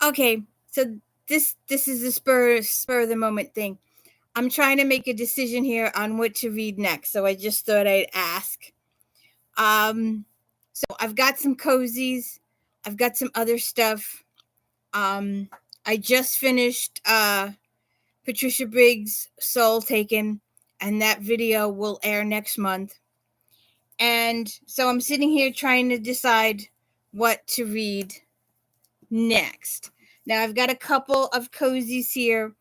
Okay, so this is a spur of the moment thing. I'm trying to make a decision here on what to read next, so I just thought I'd ask. So I've got some cozies, I've got some other stuff. I just finished Patricia Briggs' Soul Taken, and that video will air next month. And so I'm sitting here trying to decide what to read next. Now I've got a couple of cozies here,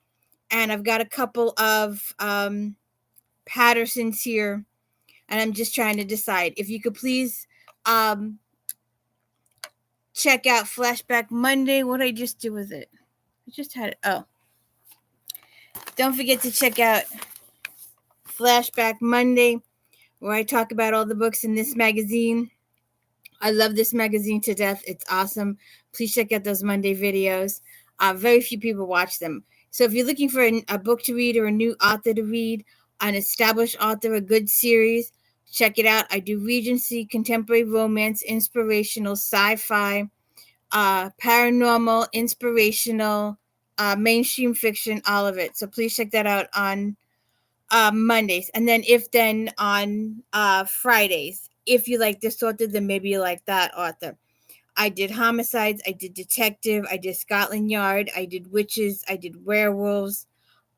and I've got a couple of Pattersons here, and I'm just trying to decide. If you could please check out Flashback Monday. What did I just do with it? I just had it. Oh. Don't forget to check out Flashback Monday, where I talk about all the books in this magazine. I love this magazine to death. It's awesome. Please check out those Monday videos. Very few people watch them. So if you're looking for a book to read or a new author to read, an established author, a good series, check it out. I do Regency, contemporary romance, inspirational, sci-fi, paranormal, inspirational, mainstream fiction, all of it. So please check that out on Mondays. And then on Fridays. If you like this author, then maybe you like that author. I did homicides, I did detective, I did Scotland Yard, I did witches, I did werewolves.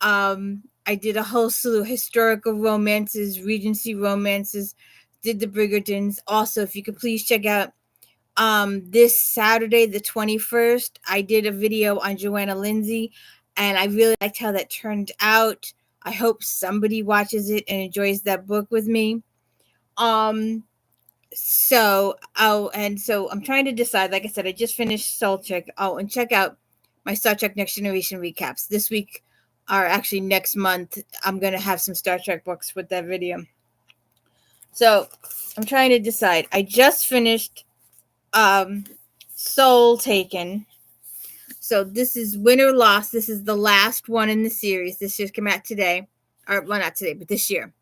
I did a whole slew of historical romances, Regency romances, did the Bridgertons. Also, if you could please check out this Saturday, the 21st, I did a video on Joanna Lindsay, and I really liked how that turned out. I hope somebody watches it and enjoys that book with me. So I'm trying to decide. Like I said, I just finished Soul Check. Oh, and check out my Star Trek Next Generation recaps this week, or actually next month. I'm gonna have some Star Trek books with that video. So I'm trying to decide. I just finished Soul Taken. So this is Win or Loss. This is the last one in the series. This just came out today, or well, not today, but this year.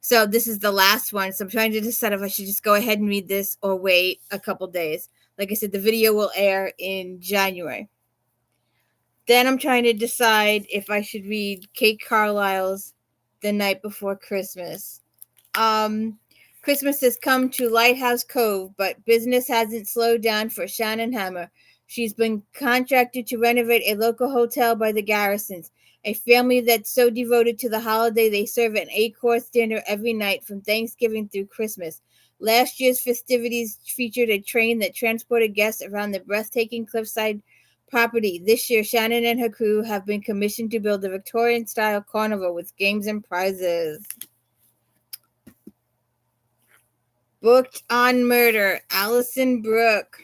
So this is the last one. So I'm trying to decide if I should just go ahead and read this or wait a couple days. Like I said, the video will air in January. Then I'm trying to decide if I should read Kate Carlisle's The Night Before Christmas. Christmas has come to Lighthouse Cove, but business hasn't slowed down for Shannon Hammer. She's been contracted to renovate a local hotel by the Garrisons, a family that's so devoted to the holiday they serve an 8-course dinner every night from Thanksgiving through Christmas. Last year's festivities featured a train that transported guests around the breathtaking cliffside property. This year, Shannon and her crew have been commissioned to build a Victorian-style carnival with games and prizes. Booked on Murder, Alison Brooke.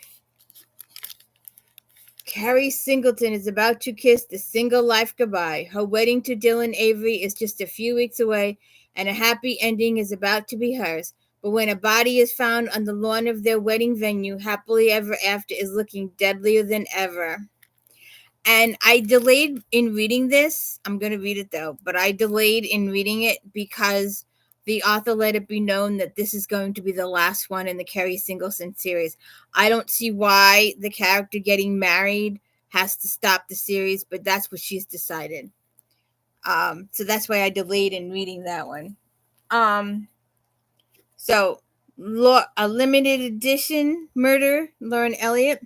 Carrie Singleton is about to kiss the single life goodbye. Her wedding to Dylan Avery is just a few weeks away, and a happy ending is about to be hers. But when a body is found on the lawn of their wedding venue, happily ever after is looking deadlier than ever. And I delayed in reading this. I'm going to read it though, but I delayed in reading it because the author let it be known that this is going to be the last one in the Carrie Singleton series. I don't see why the character getting married has to stop the series, but that's what she's decided. So that's why I delayed in reading that one. So a limited edition murder, Lauren Elliott.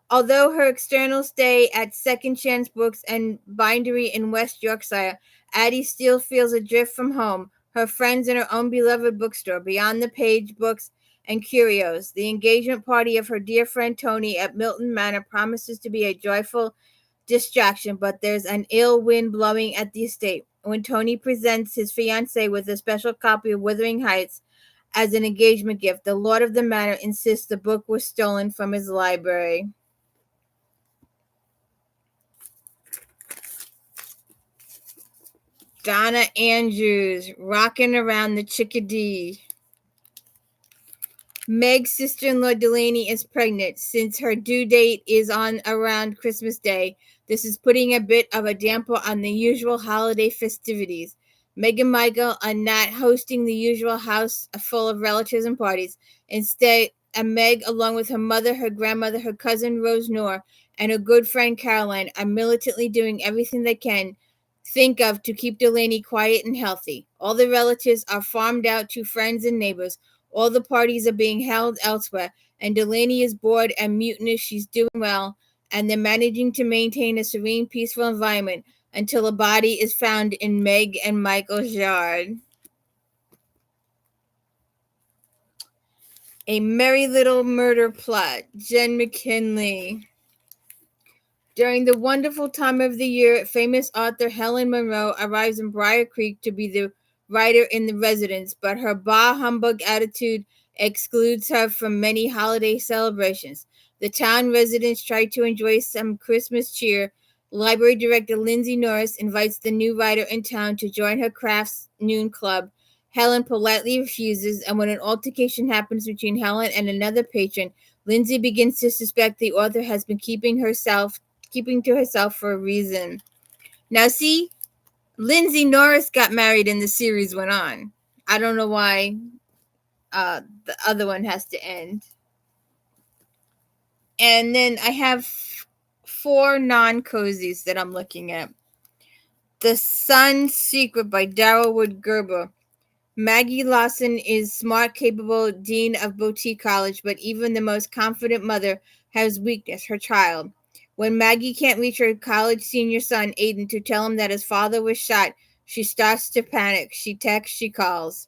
Although her external stay at Second Chance Books and Bindery in West Yorkshire, Addie still feels adrift from home, her friends, and her own beloved bookstore, Beyond the Page Books and Curios. The engagement party of her dear friend Tony at Milton Manor promises to be a joyful distraction, but there's an ill wind blowing at the estate. When Tony presents his fiancée with a special copy of Wuthering Heights as an engagement gift, the lord of the manor insists the book was stolen from his library. Donna Andrews, Rockin' Around the Chickadee. Meg's sister-in-law Delaney is pregnant. Since her due date is on around Christmas Day, this is putting a bit of a damper on the usual holiday festivities. Meg and Michael are not hosting the usual house full of relatives and parties. Instead, and Meg, along with her mother, her grandmother, her cousin Rose Noor, and her good friend Caroline, are militantly doing everything they can think of to keep Delaney quiet and healthy. All the relatives are farmed out to friends and neighbors. All the parties are being held elsewhere, and Delaney is bored and mutinous. She's doing well, and they're managing to maintain a serene, peaceful environment until a body is found in Meg and Michael's yard. A Merry Little Murder Plot, Jen McKinley. During the wonderful time of the year, famous author Helen Monroe arrives in Briar Creek to be the writer in the residence, but her bah humbug attitude excludes her from many holiday celebrations. The town residents try to enjoy some Christmas cheer. Library director Lindsay Norris invites the new writer in town to join her crafts noon club. Helen politely refuses, and when an altercation happens between Helen and another patron, Lindsay begins to suspect the author has been keeping to herself for a reason. Now, see, Lindsay Norris got married and the series went on. I don't know why the other one has to end. And then I have 4 non-cozies that I'm looking at. The Sun's Secret by Darrell Wood Gerber. Maggie Lawson is smart, capable dean of Boutique College, but even the most confident mother has weakness, her child. When Maggie can't reach her college senior son, Aiden, to tell him that his father was shot, she starts to panic. She texts, she calls.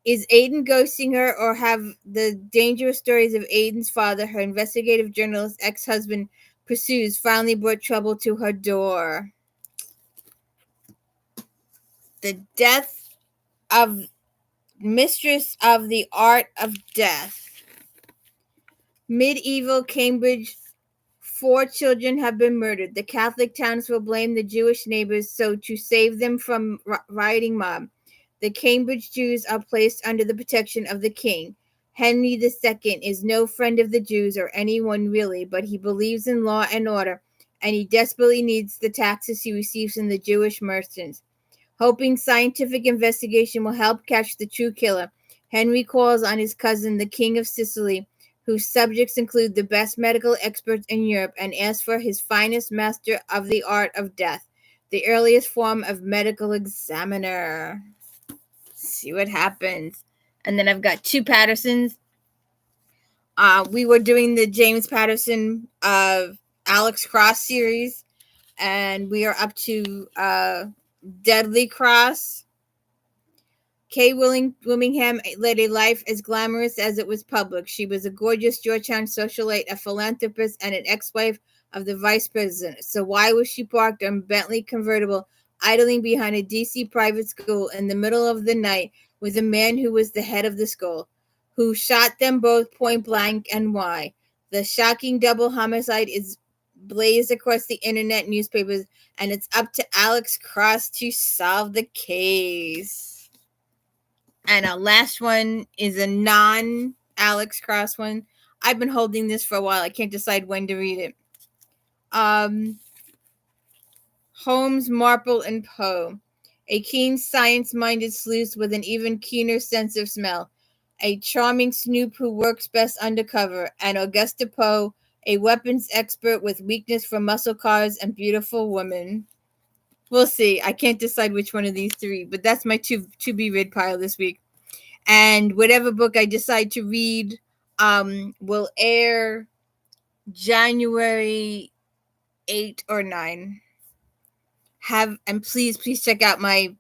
Is Aiden ghosting her, or have the dangerous stories of Aiden's father, her investigative journalist ex-husband pursues, finally brought trouble to her door? The Death of Mistress of the Art of Death. Medieval Cambridge, 4 children have been murdered. The Catholic townsfolk blame the Jewish neighbors so to save them from rioting mob. The Cambridge Jews are placed under the protection of the king. Henry II is no friend of the Jews or anyone really, but he believes in law and order, and he desperately needs the taxes he receives from the Jewish merchants. Hoping scientific investigation will help catch the true killer, Henry calls on his cousin, the King of Sicily, whose subjects include the best medical experts in Europe, and asks for his finest master of the art of death, the earliest form of medical examiner. See what happens. And then I've got 2 Pattersons. We were doing the James Patterson Alex Cross series, and we are up to Deadly Cross. Kay Willingham led a life as glamorous as it was public. She was a gorgeous Georgetown socialite, a philanthropist, and an ex-wife of the vice president. So why was she parked on Bentley convertible, idling behind a D.C. private school in the middle of the night with a man who was the head of the school, who shot them both point blank, and why? The shocking double homicide is blazed across the internet newspapers, and it's up to Alex Cross to solve the case. And our last one is a non-Alex Cross one. I've been holding this for a while. I can't decide when to read it. Holmes, Marple, and Poe. A keen, science-minded sleuth with an even keener sense of smell. A charming snoop who works best undercover. And Augusta Poe, a weapons expert with weakness for muscle cars and beautiful women. We'll see. I can't decide which one of these 3, but that's my to-be-read pile this week. And whatever book I decide to read will air January 8 or 9. And please check out my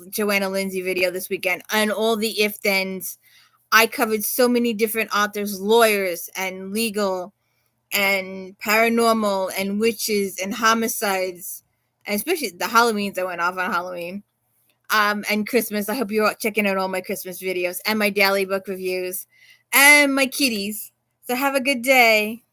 Joanna Lindsay video this weekend and all the if-thens. I covered so many different authors, lawyers and legal and paranormal and witches and homicides, and especially the Halloweens. I went off on Halloween. And Christmas. I hope you're checking out all my Christmas videos and my daily book reviews and my kitties. So have a good day.